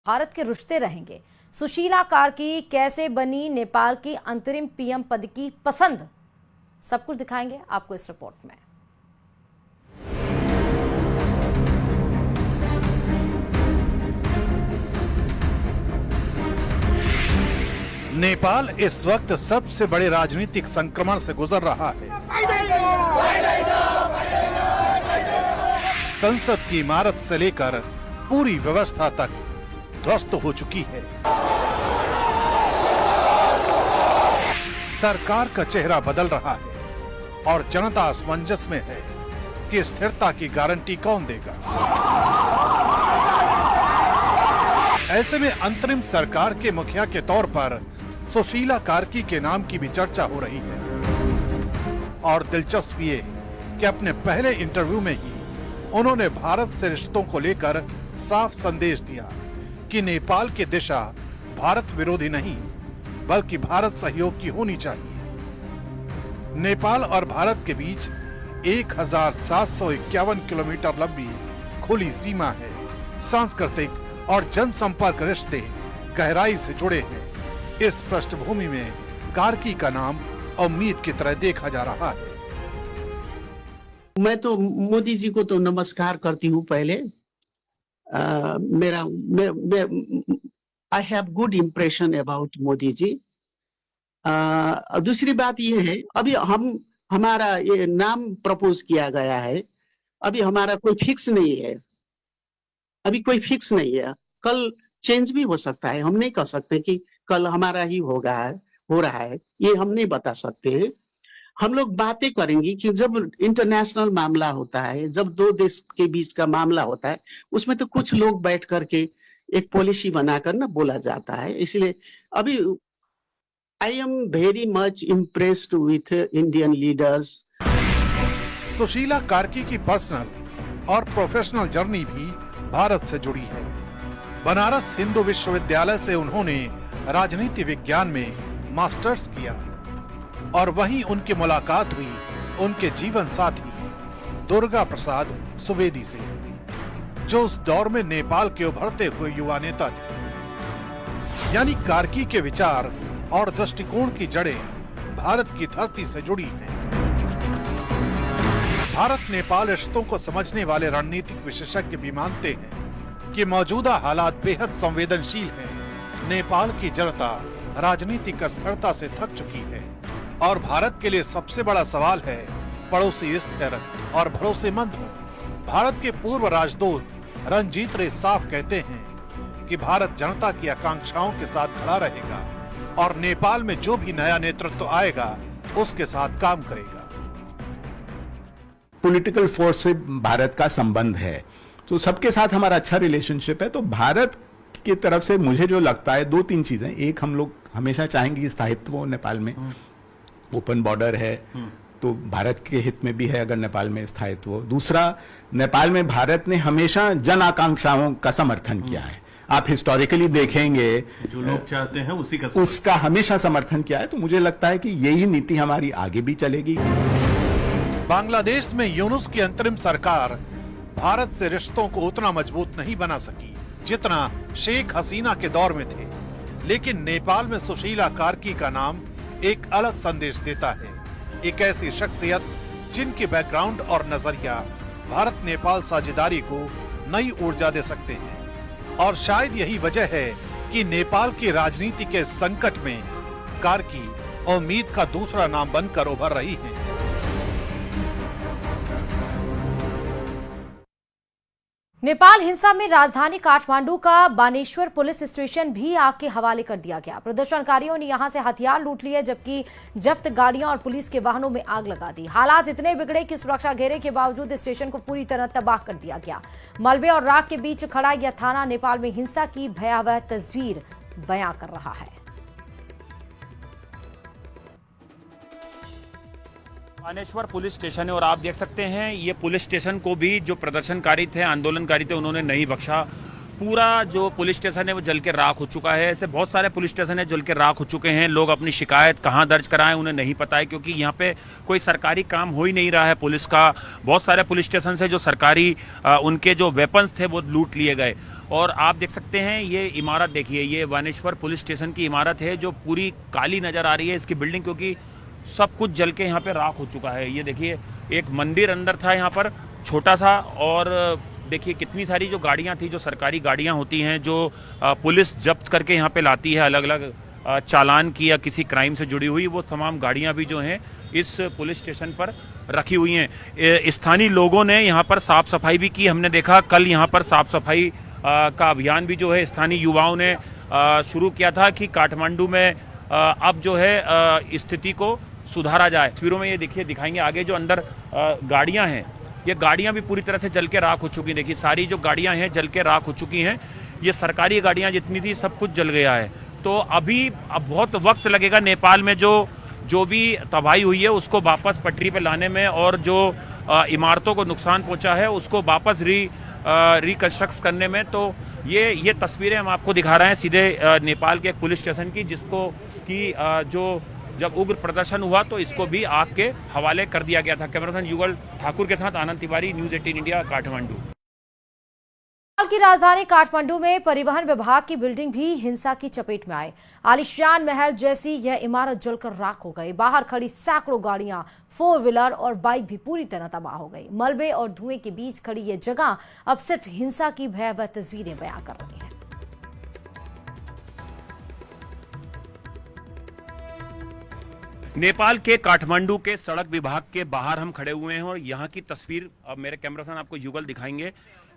भारत के रिश्ते रहेंगे। सुशीला कार्की कैसे बनी नेपाल की अंतरिम पीएम पद की पसंद, सब कुछ दिखाएंगे आपको इस रिपोर्ट में। नेपाल इस वक्त सबसे बड़े राजनीतिक संक्रमण से गुजर रहा है। संसद की इमारत से लेकर पूरी व्यवस्था तक ध्वस्त हो चुकी है। सरकार का चेहरा बदल रहा है और जनता असमंजस में है कि स्थिरता की गारंटी कौन देगा। ऐसे में अंतरिम सरकार के मुखिया के तौर पर सुशीला कार्की के नाम की भी चर्चा हो रही है। और दिलचस्प ये कि अपने पहले इंटरव्यू में ही उन्होंने भारत से रिश्तों को लेकर साफ संदेश दिया कि नेपाल की दिशा भारत विरोधी नहीं बल्कि भारत सहयोग की होनी चाहिए। नेपाल और भारत के बीच 1751 किलोमीटर लंबी खुली सीमा है। सांस्कृतिक और जनसंपर्क रिश्ते गहराई से जुड़े हैं। इस पृष्ठभूमि में कार्की का नाम उम्मीद की तरह देखा जा रहा है। मैं तो मोदी जी को तो नमस्कार करती हूँ। पहले I have good impression about Modi ji. दूसरी बात ये है, अभी हमारा ये नाम प्रपोज किया गया है, अभी हमारा कोई फिक्स नहीं है। अभी कोई फिक्स नहीं है, कल चेंज भी हो सकता है। हम नहीं कह सकते कि कल हमारा ही हो रहा है, ये हम नहीं बता सकते हैं। हम लोग बातें करेंगे कि जब इंटरनेशनल मामला होता है, जब दो देश के बीच का मामला होता है, उसमें तो कुछ लोग बैठ करके एक पॉलिसी बनाकर ना बोला जाता है। इसलिए अभी I am very much impressed with Indian leaders. Sushila Karki की पर्सनल और प्रोफेशनल जर्नी भी भारत से जुड़ी है। बनारस हिंदू विश्वविद्यालय से उन्होंने राजनीति विज्ञान में मास्टर्स किया और वहीं उनकी मुलाकात हुई उनके जीवन साथी दुर्गा प्रसाद सुवेदी से, जो उस दौर में नेपाल के उभरते हुए युवा नेता थे। यानी कार्की के विचार और दृष्टिकोण की जड़ें भारत की धरती से जुड़ी हैं। भारत नेपाल रिश्तों को समझने वाले रणनीतिक विशेषज्ञ भी मानते हैं कि मौजूदा हालात बेहद संवेदनशील हैं। नेपाल की जनता राजनीतिक अस्थिरता से थक चुकी है और भारत के लिए सबसे बड़ा सवाल है पड़ोसी स्थिर और भरोसेमंद हो। भारत के पूर्व राजदूत रंजीत रे साफ कहते हैं कि भारत जनता की आकांक्षाओं के साथ खड़ा रहेगा और नेपाल में जो भी नया नेतृत्व आएगा उसके साथ काम करेगा। पॉलिटिकल फोर्स से भारत का संबंध है, तो सबके साथ हमारा अच्छा रिलेशनशिप है। तो भारत की तरफ से मुझे जो लगता है, दो तीन चीजें। एक, हम लोग हमेशा चाहेंगे कि स्थायित्व हो नेपाल में। ओपन बॉर्डर है तो भारत के हित में भी है अगर नेपाल में स्थायित्व हो। दूसरा, नेपाल में भारत ने हमेशा जन आकांक्षाओं का समर्थन किया है। आप हिस्टोरिकली देखेंगे, जो लोग चाहते हैं उसका हमेशा समर्थन किया है। तो मुझे लगता है कि यही नीति हमारी आगे भी चलेगी। बांग्लादेश में यूनुस की अंतरिम सरकार भारत से रिश्तों को उतना मजबूत नहीं बना सकी जितना शेख हसीना के दौर में थे। लेकिन नेपाल में सुशीला कार्की का नाम एक अलग संदेश देता है। एक ऐसी शख्सियत जिनके बैकग्राउंड और नजरिया भारत नेपाल साझेदारी को नई ऊर्जा दे सकते हैं। और शायद यही वजह है कि नेपाल की राजनीति के संकट में कार्की उम्मीद का दूसरा नाम बनकर उभर रही है। नेपाल हिंसा में राजधानी काठमांडू का बानेश्वर पुलिस स्टेशन भी आग के हवाले कर दिया गया। प्रदर्शनकारियों ने यहां से हथियार लूट लिए जबकि जब्त गाड़ियां और पुलिस के वाहनों में आग लगा दी। हालात इतने बिगड़े कि सुरक्षा घेरे के बावजूद स्टेशन को पूरी तरह तबाह कर दिया गया। मलबे और राख के बीच खड़ा यह थाना नेपाल में हिंसा की भयावह तस्वीर बयां कर रहा है। बानेश्वर पुलिस स्टेशन है और आप देख सकते हैं ये पुलिस स्टेशन को भी जो प्रदर्शनकारी थे, आंदोलनकारी थे, उन्होंने नहीं बख्शा। पूरा जो पुलिस स्टेशन है वो जल के राख हो चुका है। ऐसे बहुत सारे पुलिस स्टेशन है जल के राख हो चुके हैं। लोग अपनी शिकायत कहाँ दर्ज कराएं उन्हें नहीं पता है, क्योंकि यहाँ पे कोई सरकारी काम हो ही नहीं रहा है पुलिस का। बहुत सारे पुलिस स्टेशन से जो सरकारी उनके जो वेपन्स थे वो लूट लिए गए। और आप देख सकते हैं ये इमारत देखिए, ये बानेश्वर पुलिस स्टेशन की इमारत है जो पूरी काली नजर आ रही है इसकी बिल्डिंग, क्योंकि सब कुछ जल के यहाँ पे राख हो चुका है। ये देखिए एक मंदिर अंदर था यहाँ पर छोटा सा, और देखिए कितनी सारी जो गाड़ियाँ थी, जो सरकारी गाड़ियाँ होती हैं जो पुलिस जब्त करके यहाँ पे लाती है अलग अलग चालान की या किसी क्राइम से जुड़ी हुई, वो तमाम गाड़ियाँ भी जो हैं इस पुलिस स्टेशन पर रखी हुई हैं। स्थानीय लोगों ने यहाँ पर साफ सफाई भी की। हमने देखा कल यहाँ पर साफ सफाई का अभियान भी जो है स्थानीय युवाओं ने शुरू किया था कि काठमांडू में अब जो है स्थिति को सुधारा जाए। तस्वीरों में ये देखिए दिखाएंगे आगे जो अंदर गाड़ियां हैं, ये गाड़ियां भी पूरी तरह से जल के राख हो चुकी हैं। देखिए सारी जो गाड़ियां हैं जल के राख हो चुकी हैं। ये सरकारी गाड़ियां जितनी थी सब कुछ जल गया है। तो अभी अब बहुत वक्त लगेगा नेपाल में जो भी तबाही हुई है उसको वापस पटरी पे लाने में, और जो इमारतों को नुकसान पहुंचा है उसको वापस रिकंस्ट्रक्ट करने में। तो ये तस्वीरें हम आपको दिखा रहे हैं सीधे नेपाल के एक पुलिस स्टेशन की, जिसको कि जो जब उग्र प्रदर्शन हुआ तो इसको भी आग के हवाले कर दिया गया था। कैमरामैन युगल ठाकुर के साथ आनंद तिवारी, न्यूज़ 18 इंडिया, काठमांडू। नेपाल की राजधानी काठमांडू में परिवहन विभाग की बिल्डिंग भी हिंसा की चपेट में आई। आलीशान महल जैसी यह इमारत जलकर राख हो गई। बाहर खड़ी सैकड़ों गाड़ियां, 4 व्हीलर और बाइक भी पूरी तरह तबाह हो गई। मलबे और धुएं के बीच खड़ी यह जगह अब सिर्फ हिंसा की भयावह तस्वीरें बयां कर रही है। नेपाल के काठमांडू के सड़क विभाग के बाहर हम खड़े हुए हैं और यहाँ की तस्वीर अब मेरे कैमरामैन आपको युगल दिखाएंगे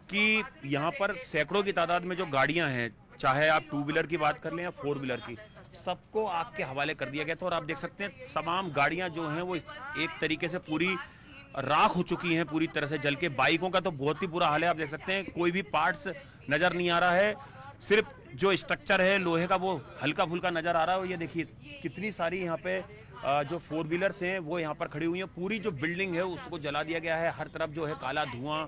कि यहाँ पर सैकड़ों की तादाद में जो गाड़ियां हैं, चाहे आप 2 व्हीलर की बात कर लें या 4 व्हीलर की, सबको आग के हवाले कर दिया गया था। और आप देख सकते हैं तमाम गाड़ियां जो हैं वो एक तरीके से पूरी राख हो चुकी हैं, पूरी तरह से जल के। बाइकों का तो बहुत ही बुरा हाल है। आप देख सकते हैं कोई भी पार्ट्स नजर नहीं आ रहा है, सिर्फ जो स्ट्रक्चर है लोहे का वो हल्का फुल्का नजर आ रहा है। और ये देखिए कितनी सारी यहाँ पे जो 4 व्हीलर्स हैं वो यहाँ पर खड़ी हुई हैं। पूरी जो बिल्डिंग है उसको जला दिया गया है। हर तरफ जो है काला धुआं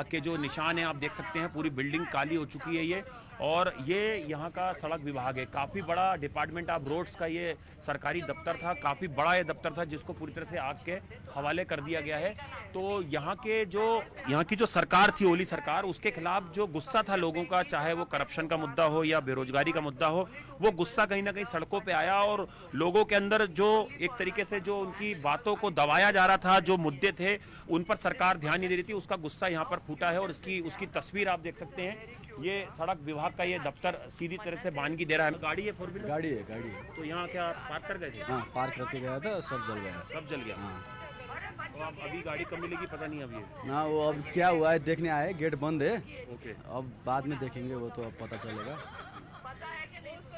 के जो निशान हैं आप देख सकते हैं। पूरी बिल्डिंग काली हो चुकी है ये। और ये यहाँ का सड़क विभाग है, काफ़ी बड़ा डिपार्टमेंट ऑफ रोड्स का ये सरकारी दफ्तर था, काफ़ी बड़ा ये दफ्तर था जिसको पूरी तरह से आग के हवाले कर दिया गया है। तो यहाँ की जो सरकार थी, ओली सरकार, उसके खिलाफ जो गुस्सा था लोगों का, चाहे वो करप्शन का मुद्दा हो या बेरोजगारी का मुद्दा हो, वो गुस्सा कहीं ना कहीं सड़कों पे आया। और लोगों के अंदर जो एक तरीके से जो उनकी बातों को दबाया जा रहा था, जो मुद्दे थे उन पर सरकार ध्यान नहीं दे रही थी, उसका गुस्सा यहाँ पर फूटा है। और उसकी तस्वीर आप देख सकते हैं। ये सड़क विभाग का ये दफ्तर सीधी तरह से बानगी दे रहा है। गाड़ी है 4 व्हीलर? गाड़ी है। तो यहाँ क्या पार्क कर गए थे? हाँ, पार्क करके गया था, सब जल गया। सब जल गया। हाँ। तो अब अभी गाड़ी कब मिलेगी पता नहीं अभी। ना वो अब क्या हुआ है देखने आए, गेट बंद है। ओके, अब बाद में देखेंगे, वो तो अब पता चलेगा।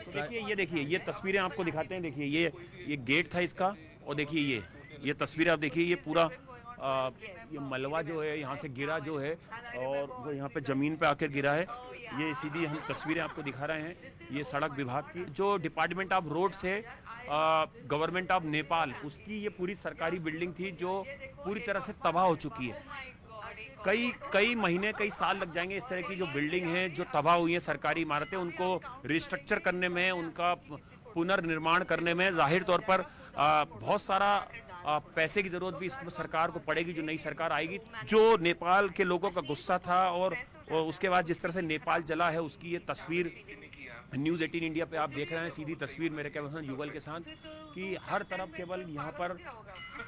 तो देखिए ये तस्वीरें आपको दिखाते हैं। देखिए ये गेट था इसका, और देखिए ये तस्वीरें आप देखिए। ये पूरा ये मलबा जो है यहाँ से गिरा जो है, और वो यहाँ पे जमीन पे आकर गिरा है। ये सीधी हम तस्वीरें आपको दिखा रहे हैं। ये सड़क विभाग की जो डिपार्टमेंट ऑफ रोड्स है, गवर्नमेंट ऑफ नेपाल, उसकी ये पूरी सरकारी बिल्डिंग थी जो पूरी तरह से तबाह हो चुकी है। कई महीने, कई साल लग जाएंगे इस तरह की जो बिल्डिंग है, जो तबाह हुई है सरकारी इमारतें, उनको रिस्ट्रक्चर करने में, उनका पुनर्निर्माण करने में। जाहिर तौर पर बहुत सारा पैसे की जरूरत भी इसमें सरकार को पड़ेगी, जो नई सरकार आएगी। जो नेपाल के लोगों का गुस्सा था और उसके बाद जिस तरह से नेपाल जला है, उसकी ये तस्वीर न्यूज़ 18 इंडिया पे आप देख रहे हैं। सीधी तस्वीर मेरे कैमरामैन युगल के साथ कि हर तरफ केवल यहाँ पर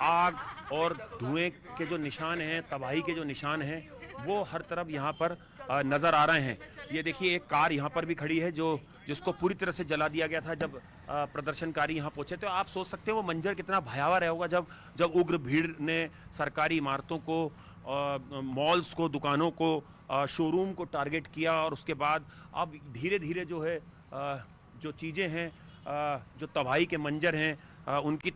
आग और धुएं के जो निशान हैं, तबाही के जो निशान हैं, वो हर तरफ यहाँ पर नज़र आ रहे हैं। ये देखिए एक कार यहाँ पर भी खड़ी है जिसको पूरी तरह से जला दिया गया था जब प्रदर्शनकारी यहाँ पहुंचे। तो आप सोच सकते हैं वो मंजर कितना भयावह रहा होगा जब उग्र भीड़ ने सरकारी इमारतों को, मॉल्स को, दुकानों को, शोरूम को टारगेट किया। और उसके बाद अब धीरे धीरे जो है जो चीज़ें हैं, जो तबाही के मंजर हैं, उनकी